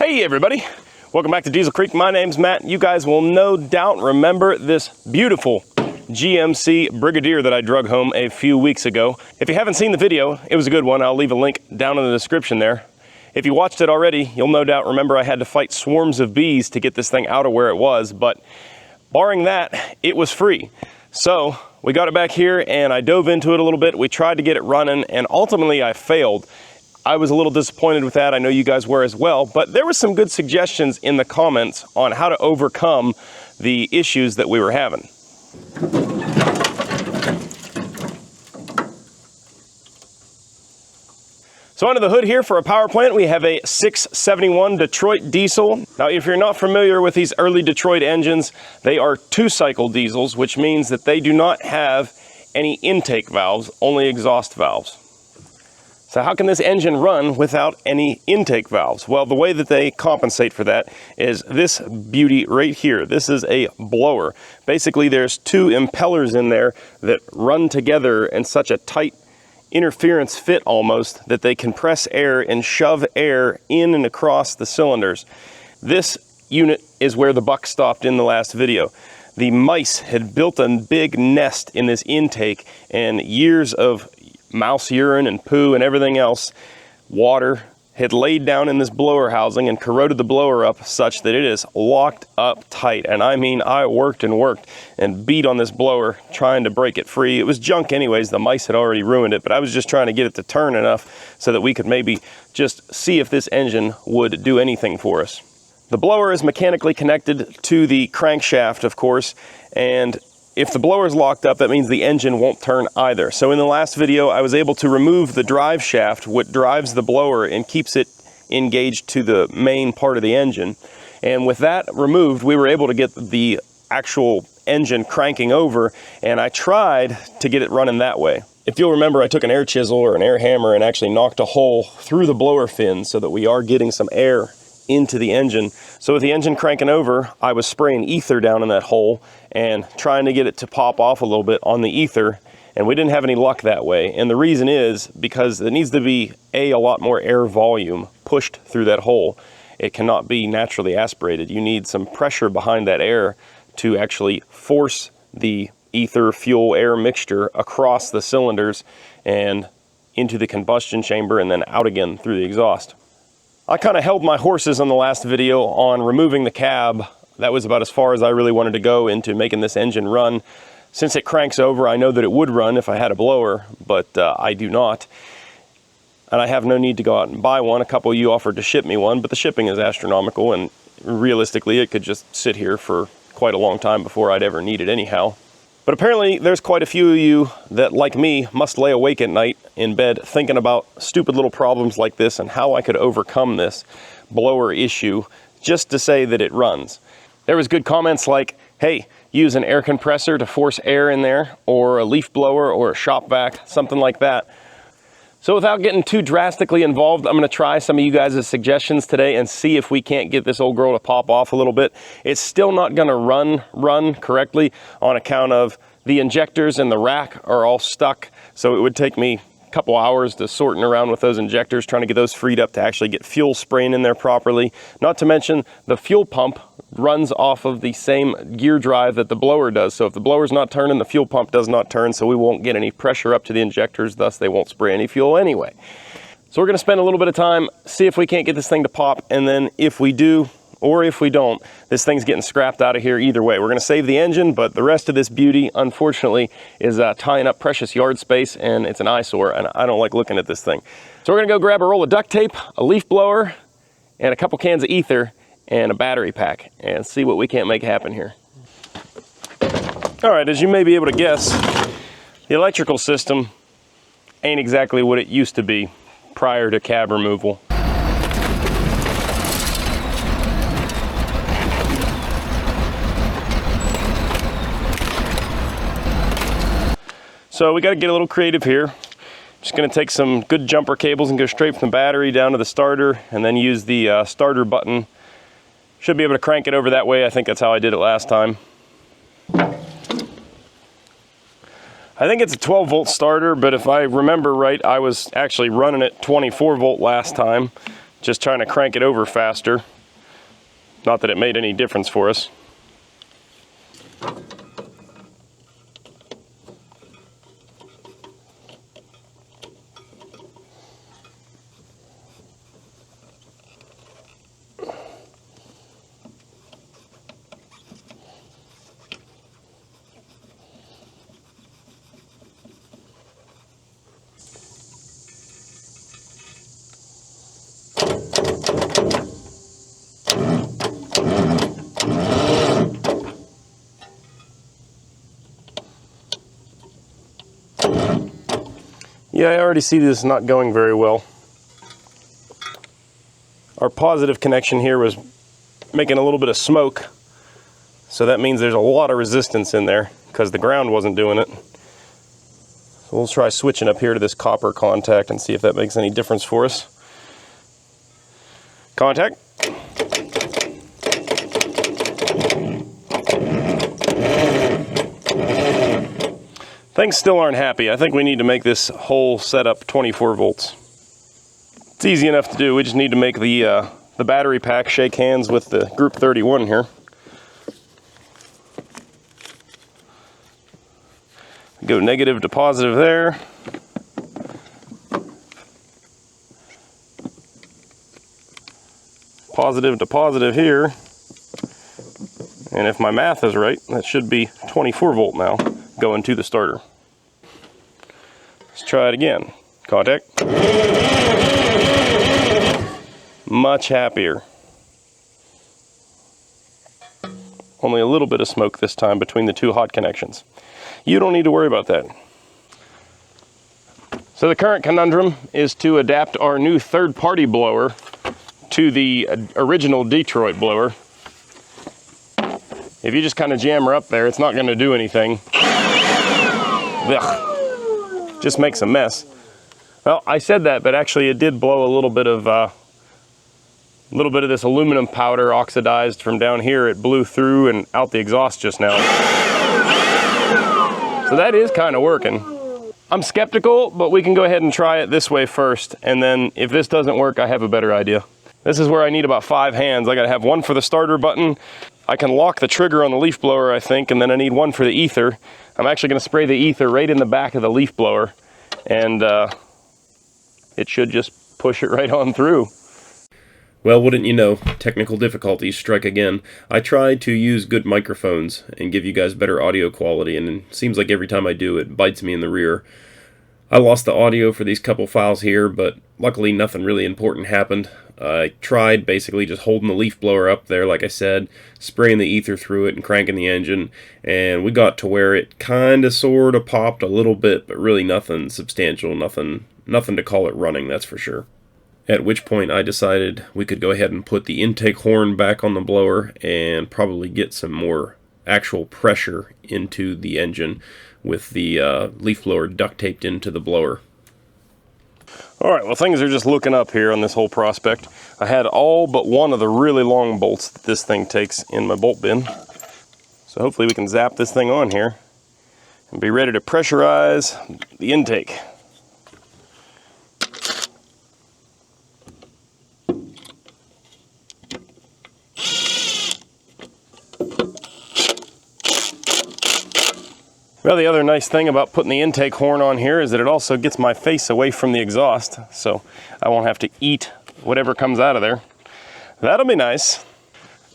Hey everybody, welcome back to Diesel Creek. My name's Matt. You guys will no doubt remember this beautiful GMC Brigadier that I drug home a few weeks ago. If you haven't seen the video, it was a good one. I'll leave a link down in the description there. If you watched it already, you'll no doubt remember I had to fight swarms of bees to get this thing out of where it was, but barring that, it was free. So we got it back here and I dove into it a little bit. We tried to get it running and ultimately I failed. I was a little disappointed with that. I know you guys were as well, but there were some good suggestions in the comments on how to overcome the issues that we were having. So under the hood here for a power plant, we have a 671 Detroit diesel. Now, if you're not familiar with these early Detroit engines, they are two-cycle diesels, which means that they do not have any intake valves, only exhaust valves. So how can this engine run without any intake valves? Well, the way that they compensate for that is this beauty right here. This is a blower. Basically, there's two impellers in there that run together in such a tight interference fit almost that they compress air and shove air in and across the cylinders. This unit is where the buck stopped in the last video. The mice had built a big nest in this intake, and years of mouse urine and poo and everything else, water, had laid down in this blower housing and corroded the blower up such that it is locked up tight. And I mean, I worked and beat on this blower trying to break it free. It was junk anyways. The mice had already ruined it, but I was just trying to get it to turn enough so that we could maybe just see if this engine would do anything for us. The blower is mechanically connected to the crankshaft, of course, and if the blower is locked up, that means the engine won't turn either. So in the last video, I was able to remove the drive shaft, what drives the blower and keeps it engaged to the main part of the engine. And with that removed, we were able to get the actual engine cranking over, and I tried to get it running that way. If you'll remember, I took an air chisel or an air hammer and actually knocked a hole through the blower fin so that we are getting some air into the engine. So with the engine cranking over, I was spraying ether down in that hole and trying to get it to pop off a little bit on the ether, and we didn't have any luck that way. And the reason is because there needs to be a lot more air volume pushed through that hole. It cannot be naturally aspirated. You need some pressure behind that air to actually force the ether fuel air mixture across the cylinders and into the combustion chamber and then out again through the exhaust. I kind of held my horses on the last video on removing the cab. That was about as far as I really wanted to go into making this engine run. Since it cranks over, I know that it would run if I had a blower, but I do not. And I have no need to go out and buy one. A couple of you offered to ship me one, but the shipping is astronomical, and realistically, it could just sit here for quite a long time before I'd ever need it anyhow. But apparently there's quite a few of you that, like me, must lay awake at night in bed thinking about stupid little problems like this and how I could overcome this blower issue just to say that it runs. There was good comments like, hey, use an air compressor to force air in there, or a leaf blower or a shop vac, something like that. So without getting too drastically involved, I'm gonna try some of you guys' suggestions today and see if we can't get this old girl to pop off a little bit. It's still not gonna run correctly on account of the injectors and the rack are all stuck. So it would take me a couple hours to sorting around with those injectors, trying to get those freed up to actually get fuel spraying in there properly. Not to mention the fuel pump runs off of the same gear drive that the blower does. So if the blower's not turning, the fuel pump does not turn, so we won't get any pressure up to the injectors, thus they won't spray any fuel anyway. So we're gonna spend a little bit of time, see if we can't get this thing to pop, and then if we do, or if we don't, this thing's getting scrapped out of here either way. We're gonna save the engine, but the rest of this beauty, unfortunately, is tying up precious yard space, and it's an eyesore, and I don't like looking at this thing. So we're gonna go grab a roll of duct tape, a leaf blower, and a couple cans of ether, and a battery pack, and see what we can't make happen here. All right, as you may be able to guess, the electrical system ain't exactly what it used to be prior to cab removal. So we got to get a little creative here. Just going to take some good jumper cables and go straight from the battery down to the starter, and then use the starter button. Should be able to crank it over that way. I think that's how I did it last time. I think it's a 12 volt starter, but if I remember right, I was actually running it 24 volt last time, just trying to crank it over faster. Not that it made any difference for us. Yeah, I already see this not going very well. Our positive connection here was making a little bit of smoke, so that means there's a lot of resistance in there because the ground wasn't doing it. So we'll try switching up here to this copper contact and see if that makes any difference for us. Contact. Things still aren't happy. I think we need to make this whole setup 24 volts. It's easy enough to do. We just need to make the battery pack shake hands with the group 31 here. Go negative to positive there. Positive to positive here. And if my math is right, that should be 24 volt now going to the starter. Let's try it again. Contact. Much happier. Only a little bit of smoke this time between the two hot connections. You don't need to worry about that. So the current conundrum is to adapt our new third-party blower to the original Detroit blower. If you just kind of jam her up there, it's not going to do anything. Ugh. Just makes a mess. Well, I said that, but actually it did blow a little bit of this aluminum powder oxidized from down here. It blew through and out the exhaust just now. So that is kind of working. I'm skeptical, but we can go ahead and try it this way first, and then if this doesn't work, I have a better idea. This is where I need about 5 hands. I gotta have one for the starter button. I can lock the trigger on the leaf blower, I think, and then I need one for the ether. I'm actually gonna spray the ether right in the back of the leaf blower, and it should just push it right on through. Well, wouldn't you know, technical difficulties strike again. I tried to use good microphones and give you guys better audio quality, and it seems like every time I do, it bites me in the rear. I lost the audio for these couple files here, but luckily nothing really important happened. I tried basically just holding the leaf blower up there, like I said, spraying the ether through it and cranking the engine, and we got to where it kinda sorta popped a little bit, but really nothing substantial, nothing to call it running, that's for sure. At which point I decided we could go ahead and put the intake horn back on the blower and probably get some more actual pressure into the engine with the leaf blower duct taped into the blower. Alright, well, things are just looking up here on this whole prospect. I had all but one of the really long bolts that this thing takes in my bolt bin. So hopefully we can zap this thing on here and be ready to pressurize the intake. Well, the other nice thing about putting the intake horn on here is that it also gets my face away from the exhaust, so I won't have to eat whatever comes out of there. That'll be nice.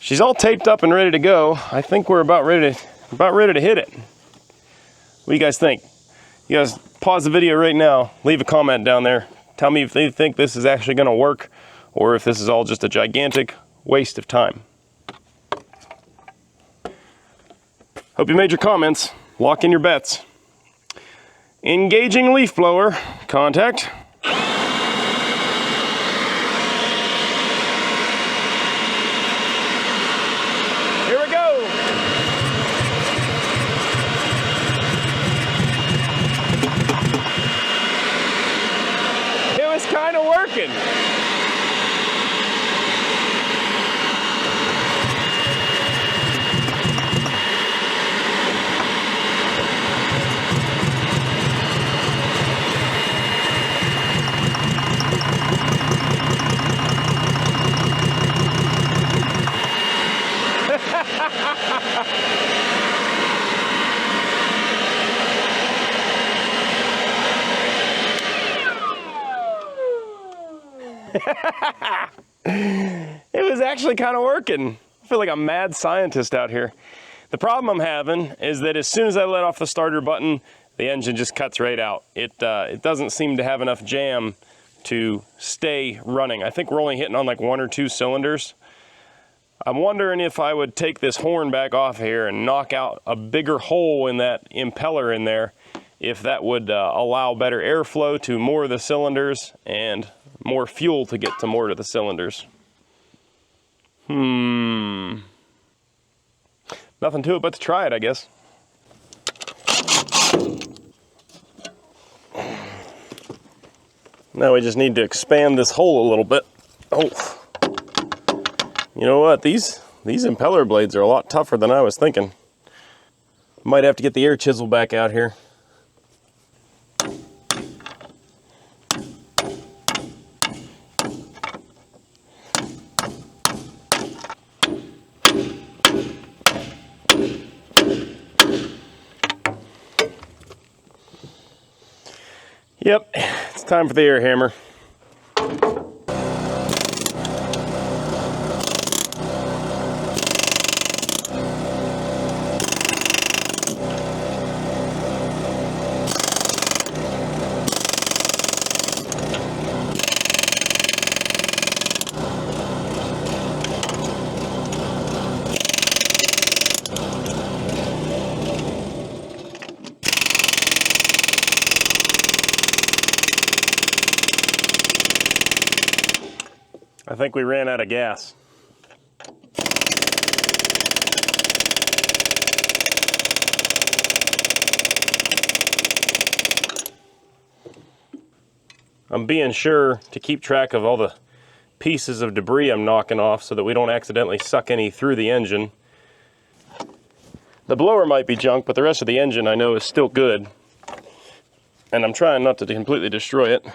She's all taped up and ready to go. I think we're about ready to hit it. What do you guys think? You guys pause the video right now, leave a comment down there. Tell me if you think this is actually going to work or if this is all just a gigantic waste of time. Hope you made your comments. Lock in your bets. Engaging leaf blower. Contact. Here we go. It was kind of working. It was actually kind of working. I feel like a mad scientist out here. The problem I'm having is that as soon as I let off the starter button, the engine just cuts right out. It doesn't seem to have enough jam to stay running. I think we're only hitting on like 1 or 2 cylinders. I'm wondering if I would take this horn back off here and knock out a bigger hole in that impeller in there, if that would allow better airflow to more of the cylinders and more fuel to get to more of the cylinders. Nothing to it but to try it, I guess. Now we just need to expand this hole a little bit. Oh, you know what? These impeller blades are a lot tougher than I was thinking. Might have to get the air chisel back out here. Yep, it's time for the air hammer. I think we ran out of gas. I'm being sure to keep track of all the pieces of debris I'm knocking off so that we don't accidentally suck any through the engine. The blower might be junk, but the rest of the engine I know is still good. And I'm trying not to completely destroy it.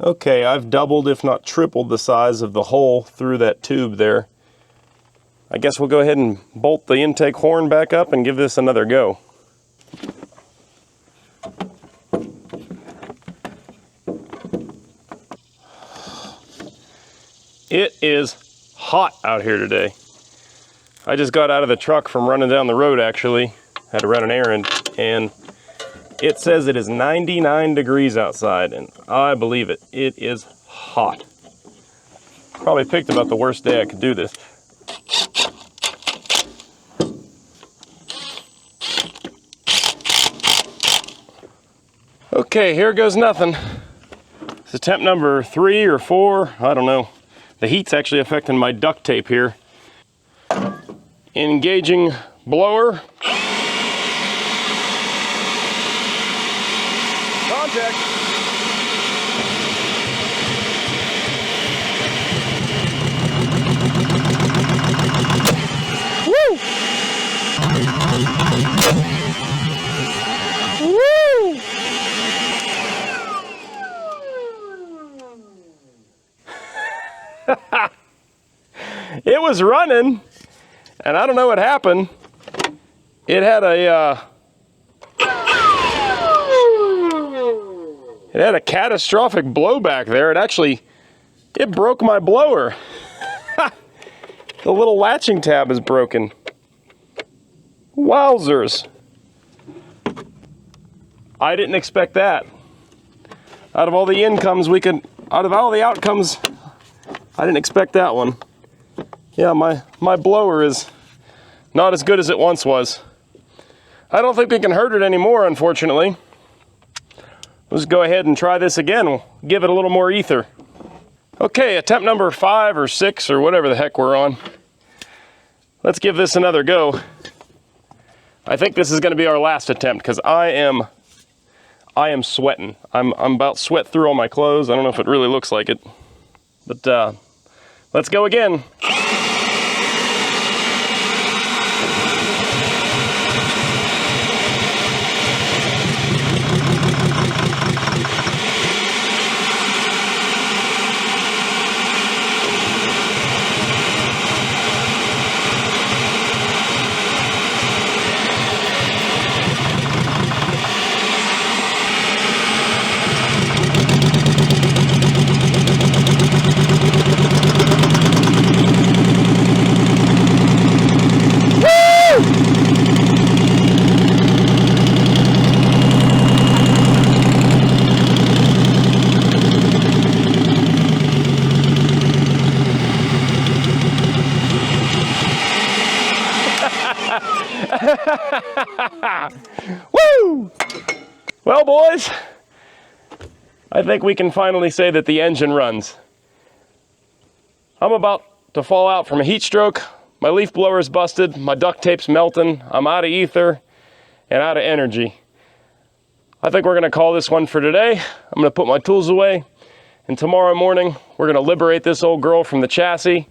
Okay, I've doubled, if not tripled, the size of the hole through that tube there. I guess we'll go ahead and bolt the intake horn back up and give this another go. It is hot out here today. I just got out of the truck from running down the road, actually. Had to run an errand, and it says it is 99 degrees outside, and I believe it. It is hot. Probably picked about the worst day I could do this. Okay, here goes nothing. It's attempt number 3 or 4, I don't know. The heat's actually affecting my duct tape here. Engaging blower. Contact. Woo! Woo! It was running, and I don't know what happened. It had a catastrophic blowback there. It broke my blower. The little latching tab is broken. Wowzers. I didn't expect that. Out of all the outcomes, I didn't expect that one. Yeah, my blower is not as good as it once was. I don't think we can hurt it anymore, unfortunately. Let's go ahead and try this again. We'll give it a little more ether. Okay, attempt number 5 or 6 or whatever the heck we're on. Let's give this another go. I think this is going to be our last attempt because I am sweating. I'm about sweat through all my clothes. I don't know if it really looks like it, but let's go again. Woo! Well, boys, I think we can finally say that the engine runs. I'm about to fall out from a heat stroke. My leaf blower's busted, my duct tape's melting, I'm out of ether and out of energy. I think we're gonna call this one for today. I'm gonna put my tools away, and tomorrow morning, we're gonna liberate this old girl from the chassis.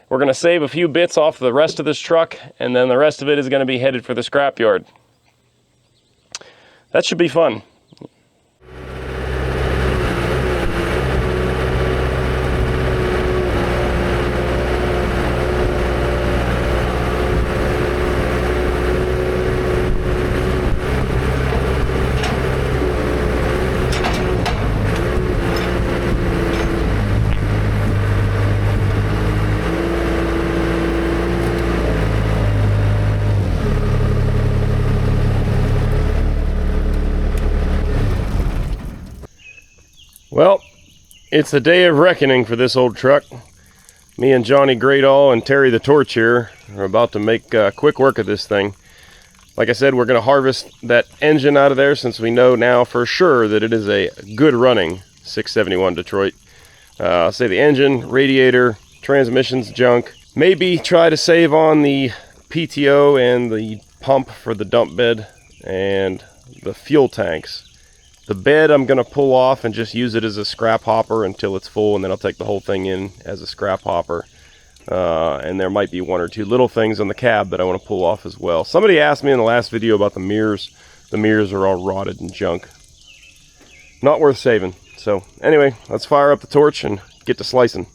We're gonna save a few bits off the rest of this truck, and then the rest of it is gonna be headed for the scrapyard. That should be fun. Well, it's a day of reckoning for this old truck. Me and Johnny Greatall and Terry the Torch here are about to make quick work of this thing. Like I said, we're going to harvest that engine out of there since we know now for sure that it is a good running 671 Detroit. I'll say the engine, radiator, transmission's junk. Maybe try to save on the PTO and the pump for the dump bed and the fuel tanks. The bed I'm going to pull off and just use it as a scrap hopper until it's full, and then I'll take the whole thing in as a scrap hopper. And there might be one or two little things on the cab that I want to pull off as well. Somebody asked me in the last video about the mirrors. The mirrors are all rotted and junk. Not worth saving. So anyway, let's fire up the torch and get to slicing.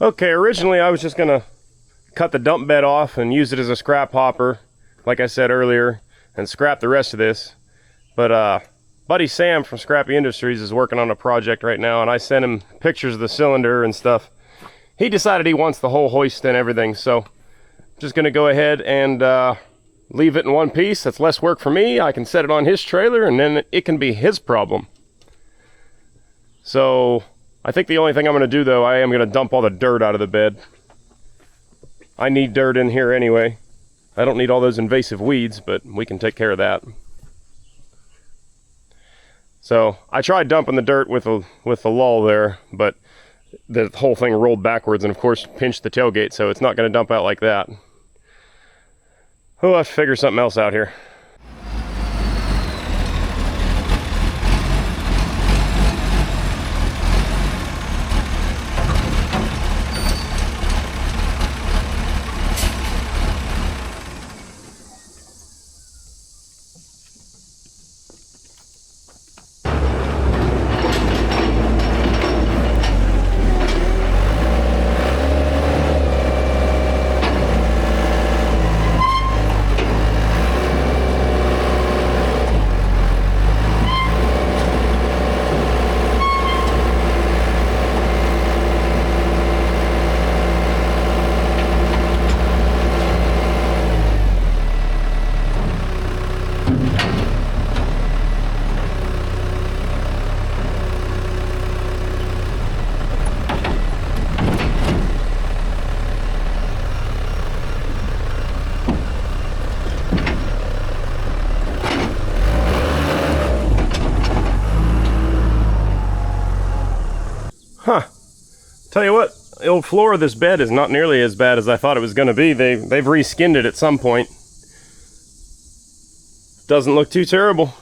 Okay, originally I was just gonna cut the dump bed off and use it as a scrap hopper, like I said earlier, and scrap the rest of this. But buddy Sam from Scrappy Industries is working on a project right now, and I sent him pictures of the cylinder and stuff. He decided he wants the whole hoist and everything, so I'm just gonna go ahead and leave it in one piece. That's less work for me. I can set it on his trailer, and then it can be his problem. So I think the only thing I'm going to do, though, I am going to dump all the dirt out of the bed. I need dirt in here anyway. I don't need all those invasive weeds, but we can take care of that. So I tried dumping the dirt with a lull there, but the whole thing rolled backwards and of course pinched the tailgate, so it's not going to dump out like that. We'll have to figure something else out here. Huh. Tell you what, the old floor of this bed is not nearly as bad as I thought it was going to be. They've re-skinned it at some point. Doesn't look too terrible.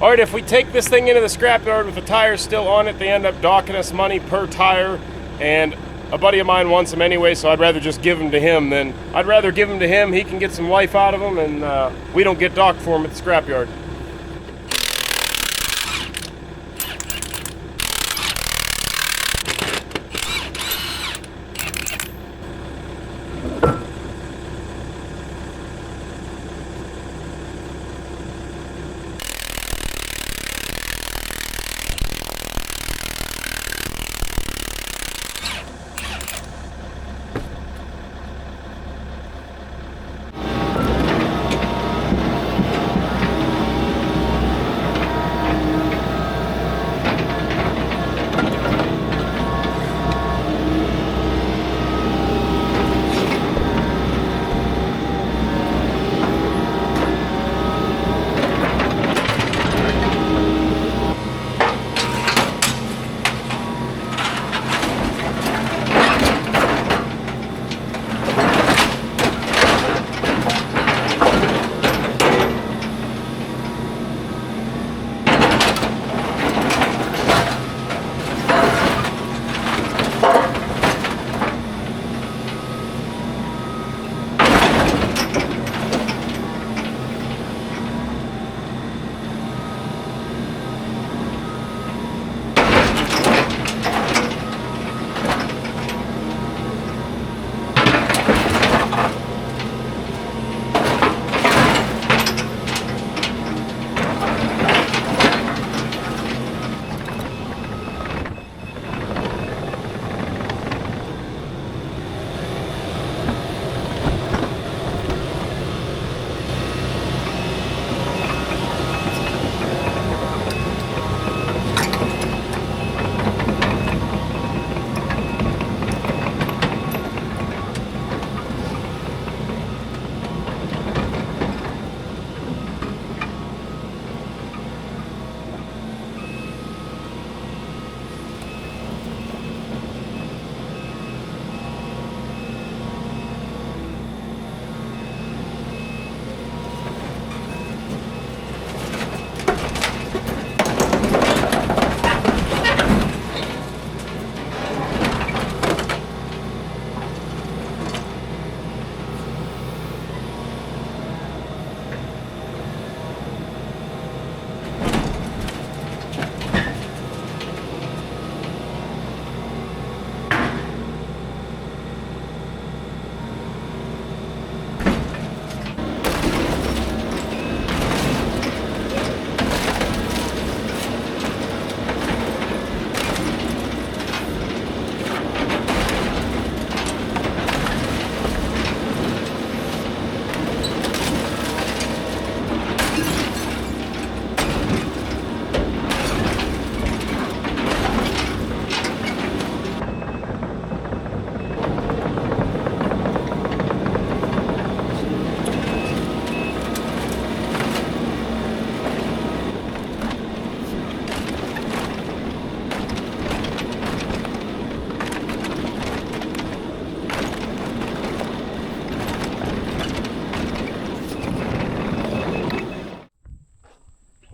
All right, if we take this thing into the scrapyard with the tires still on it, they end up docking us money per tire, and a buddy of mine wants them anyway, so I'd rather just give them to him. I'd rather give them to him, he can get some life out of them, and we don't get docked for them at the scrapyard.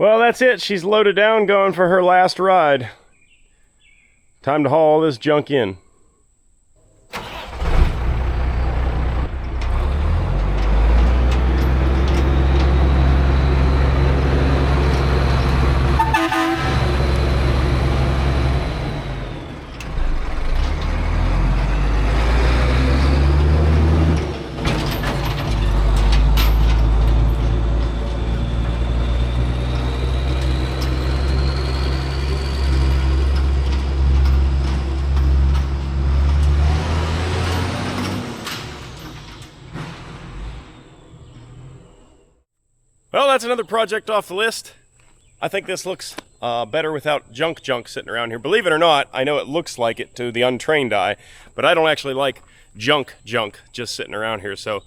Well, that's it. She's loaded down, going for her last ride. Time to haul all this junk in. Well, that's another project off the list. I think this looks better without junk sitting around here. Believe it or not, I know it looks like it to the untrained eye, but I don't actually like junk just sitting around here. So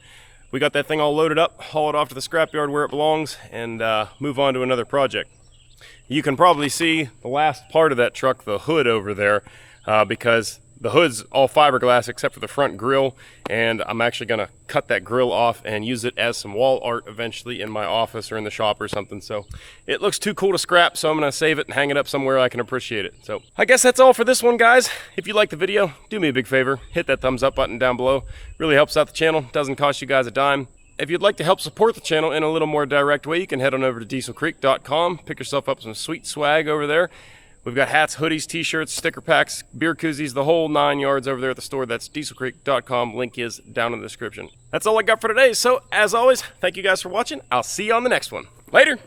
we got that thing all loaded up, haul it off to the scrapyard where it belongs, and move on to another project. You can probably see the last part of that truck, the hood over there, because the hood's all fiberglass except for the front grille, and I'm actually going to cut that grille off and use it as some wall art eventually in my office or in the shop or something. So it looks too cool to scrap, so I'm going to save it and hang it up somewhere I can appreciate it. So I guess that's all for this one, guys. If you liked the video, do me a big favor, hit that thumbs up button down below. Really helps out the channel, doesn't cost you guys a dime. If you'd like to help support the channel in a little more direct way, you can head on over to dieselcreek.com, pick yourself up some sweet swag over there. We've got hats, hoodies, t-shirts, sticker packs, beer koozies, the whole 9 yards over there at the store. That's dieselcreek.com. Link is down in the description. That's all I got for today. So, as always, thank you guys for watching. I'll see you on the next one. Later!